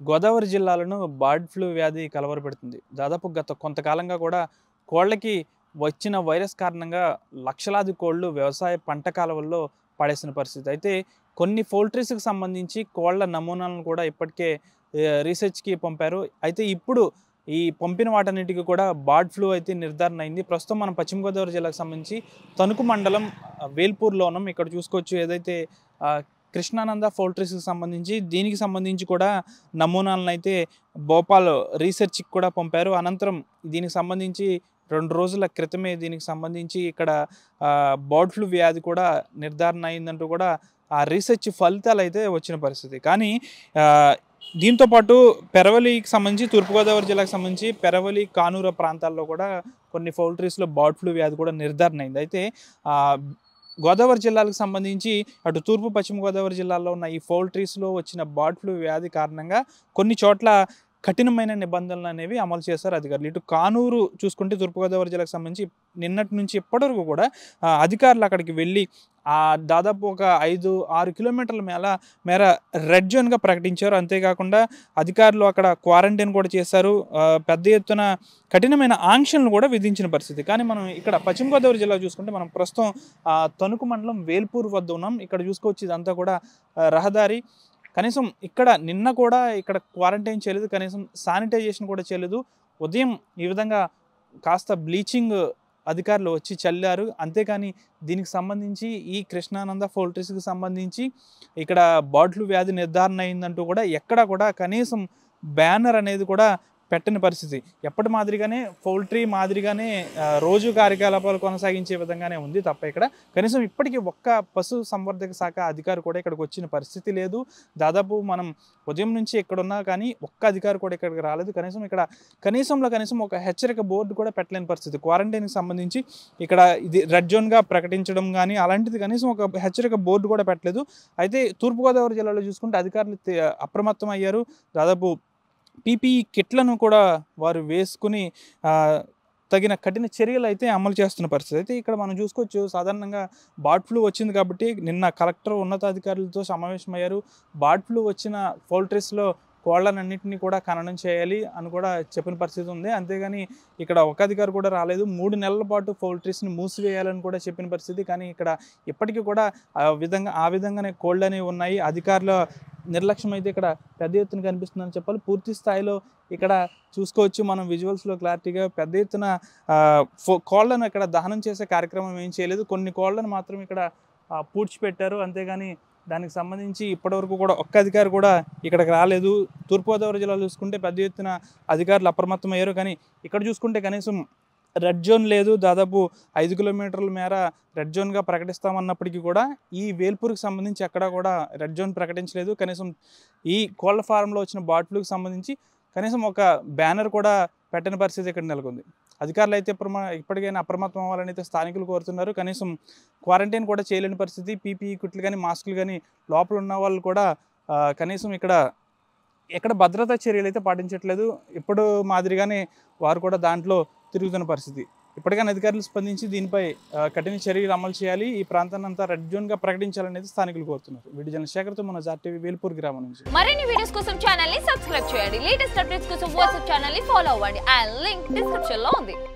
గోదావరి జిల్లాలను bird flu వ్యాధి కలవరపెడుతుంది. దాదాపు గత కొంతకాలంగా కూడా కోళ్ళకి వచ్చిన వైరస్ కారణంగా లక్షలాది కోళ్ళు వ్యవసాయ పంట కాలువల్లో పడేసిన పరిస్థితి. అయితే కొన్ని పౌల్ట్రీస్‌కి సంబంధించి కోళ్ళ నమూనాలను కూడా ఇప్పటికే రీసెర్చ్‌కి పంపారు. అయితే ఇప్పుడు ఈ పంపిన వాటన్నిటికి కూడా బర్డ్ ఫ్లూ అయితే నిర్ధారణ అయింది. ప్రస్తుతం మనం పశ్చిమ గోదావరి జిల్లాకు సంబంధించి తణుకు మండలం వేల్పూర్‌లో ఉన్నాం. ఇక్కడ చూసుకోవచ్చు ఏదైతే కృష్ణానంద పౌల్ట్రీస్‌కి సంబంధించి దీనికి సంబంధించి కూడా నమూనాలను అయితే భోపాల్ రీసెర్చ్‌కి కూడా పంపారు. అనంతరం దీనికి సంబంధించి 2 రోజుల క్రితమే దీనికి సంబంధించి ఇక్కడ బర్డ్ ఫ్లూ వ్యాధి కూడా నిర్ధారణ అయిందంటూ కూడా ఆ రీసెర్చ్ ఫలితాలు అయితే వచ్చిన పరిస్థితి. కానీ దీంతో పాటు పెరవలికి సంబంధించి తూర్పుగోదావరి జిల్లాకు సంబంధించి పెరవలి, కానూరు ప్రాంతాల్లో కూడా కొన్ని పౌల్ట్రీస్‌లో బర్డ్ ఫ్లూ వ్యాధి కూడా నిర్ధారణ అయింది. అయితే గోదావరి జిల్లాలకు సంబంధించి అటు తూర్పు, పశ్చిమ గోదావరి జిల్లాల్లో ఉన్న ఈ పౌల్ట్రీస్‌లో వచ్చిన బర్డ్ ఫ్లూ వ్యాధి కారణంగా కొన్ని చోట్ల కఠినమైన నిబంధనలు అనేవి అమలు చేశారు అధికారులు. ఇటు కానూరు చూసుకుంటే తూర్పుగోదావరి జిల్లాకు సంబంధించి నిన్నటి నుంచి ఇప్పటివరకు కూడా అధికారులు అక్కడికి వెళ్ళి దాదాపు ఒక 5-6 కిలోమీటర్ల మేర రెడ్ జోన్గా ప్రకటించారు. అంతేకాకుండా అధికారులు అక్కడ క్వారంటైన్ కూడా చేశారు. పెద్ద ఎత్తున కఠినమైన ఆంక్షలను కూడా విధించిన పరిస్థితి. కానీ మనం ఇక్కడ పశ్చిమ గోదావరి జిల్లా చూసుకుంటే మనం ప్రస్తుతం తణుకు మండలం వేల్పూర్ వద్ద ఉన్నాం. ఇక్కడ చూసుకోవచ్చు ఇదంతా కూడా రహదారి. కనీసం ఇక్కడ నిన్న కూడా ఇక్కడ క్వారంటైన్ చేయలేదు, కనీసం శానిటైజేషన్ కూడా చేయలేదు. ఉదయం ఈ విధంగా కాస్త బ్లీచింగ్ అధికారులు వచ్చి చల్లారు. అంతేకాని దీనికి సంబంధించి ఈ కృష్ణానంద పౌల్ట్రీస్‌కి సంబంధించి ఇక్కడ బర్డ్ ఫ్లూ వ్యాధి నిర్ధారణ అయిందంటూ కూడా ఎక్కడ కూడా కనీసం బ్యానర్ అనేది కూడా పెట్టని పరిస్థితి. ఎప్పటి మాదిరిగానే పౌల్ట్రీ మాదిరిగానే రోజు కార్యకలాపాలు కొనసాగించే విధంగానే ఉంది తప్ప ఇక్కడ కనీసం ఇప్పటికీ ఒక్క పశు సంవర్ధక శాఖ అధికారి కూడా ఇక్కడికి వచ్చిన పరిస్థితి లేదు. దాదాపు మనం ఉదయం నుంచి ఎక్కడున్నా కానీ ఒక్క అధికారి కూడా ఇక్కడికి రాలేదు. కనీసం ఒక హెచ్చరిక బోర్డు కూడా పెట్టలేని పరిస్థితి. క్వారంటైన్కి సంబంధించి ఇక్కడ ఇది రెడ్ జోన్గా ప్రకటించడం కానీ అలాంటిది కనీసం ఒక హెచ్చరిక బోర్డు కూడా పెట్టలేదు. అయితే తూర్పుగోదావరి జిల్లాలో చూసుకుంటే అధికారులు అప్రమత్తం అయ్యారు. దాదాపు పీపీఈ కిట్లను కూడా వారు వేసుకుని తగిన కఠిన చర్యలు అయితే అమలు చేస్తున్న పరిస్థితి. అయితే ఇక్కడ మనం చూసుకోవచ్చు సాధారణంగా బర్డ్ ఫ్లూ వచ్చింది కాబట్టి నిన్న కలెక్టర్ ఉన్నతాధికారులతో సమావేశమయ్యారు. బర్డ్ ఫ్లూ వచ్చిన పౌల్ట్రీస్లో కోళ్ళనన్నింటినీ కూడా ఖననం చేయాలి అని కూడా చెప్పిన పరిస్థితి ఉంది. అంతేగాని ఇక్కడ ఒక అధికారి కూడా రాలేదు. 3 నెలల పాటు పౌల్ట్రీస్ని మూసివేయాలని కూడా చెప్పిన పరిస్థితి. కానీ ఇక్కడ ఇప్పటికీ కూడా ఆ విధంగానే కోళ్ళు అనేవి ఉన్నాయి. అధికారుల నిర్లక్ష్యం అయితే ఇక్కడ పెద్ద ఎత్తున కనిపిస్తుందని చెప్పాలి. పూర్తి స్థాయిలో ఇక్కడ చూసుకోవచ్చు మనం విజువల్స్లో క్లారిటీగా పెద్ద ఎత్తున కోళ్లను ఇక్కడ దహనం చేసే కార్యక్రమం ఏం చేయలేదు. కొన్ని కోళ్లను మాత్రం ఇక్కడ పూడ్చిపెట్టారు. అంతేగాని దానికి సంబంధించి ఇప్పటివరకు కూడా ఒక్క అధికారి కూడా ఇక్కడికి రాలేదు. తూర్పుగోదావరి జిల్లాలో చూసుకుంటే పెద్ద ఎత్తున అధికారులు అప్రమత్తమయ్యారు. కానీ ఇక్కడ చూసుకుంటే కనీసం రెడ్ జోన్ లేదు. దాదాపు 5 కిలోమీటర్ల మేర రెడ్ జోన్గా ప్రకటిస్తామన్నప్పటికీ కూడా ఈ వేల్పూర్కి సంబంధించి ఎక్కడ కూడా రెడ్ జోన్ ప్రకటించలేదు. కనీసం ఈ కోళ్ల ఫారంలో వచ్చిన బర్డ్ ఫ్లూకి సంబంధించి కనీసం ఒక బ్యానర్ కూడా పెట్టని పరిస్థితి ఇక్కడ నెలకొంది. అధికారులు అయితే ఇప్పటికైనా అప్రమత్తం అవ్వాలని అయితే స్థానికులు కోరుతున్నారు. కనీసం క్వారంటైన్ కూడా చేయలేని పరిస్థితి. పీపీఈ కిట్లు కానీ మాస్కులు కానీ లోపల ఉన్న వాళ్ళు కూడా కనీసం ఎక్కడ భద్రతా చర్యలు అయితే పాటించట్లేదు. ఇప్పుడు మాదిరిగానే వారు కూడా దాంట్లో తిరుగుతున్న పరిస్థితి. ఇప్పటికైనా అధికారులు స్పందించి దీనిపై కఠిన చర్యలు అమలు చేయాలి. ఈ ప్రాంతాన్ని అంతా రెడ్ జోన్గా ప్రకటించాలనేది స్థానికులు కోరుతున్నారు. వీడియో జర్నలిస్ట్ శేఖర్తో మన జార్టీవీ వేల్పూర్ గ్రామం నుంచి. మరిన్ని వీడియోస్ కోసం ఛానల్ ని సబ్స్క్రైబ్ చేయండి. లేటెస్ట్ అప్డేట్స్ కోసం వాట్సాప్ ఛానల్ ని ఫాలో అవ్వండి. ఆ లింక్ డిస్క్రిప్షన్ లో ఉంది.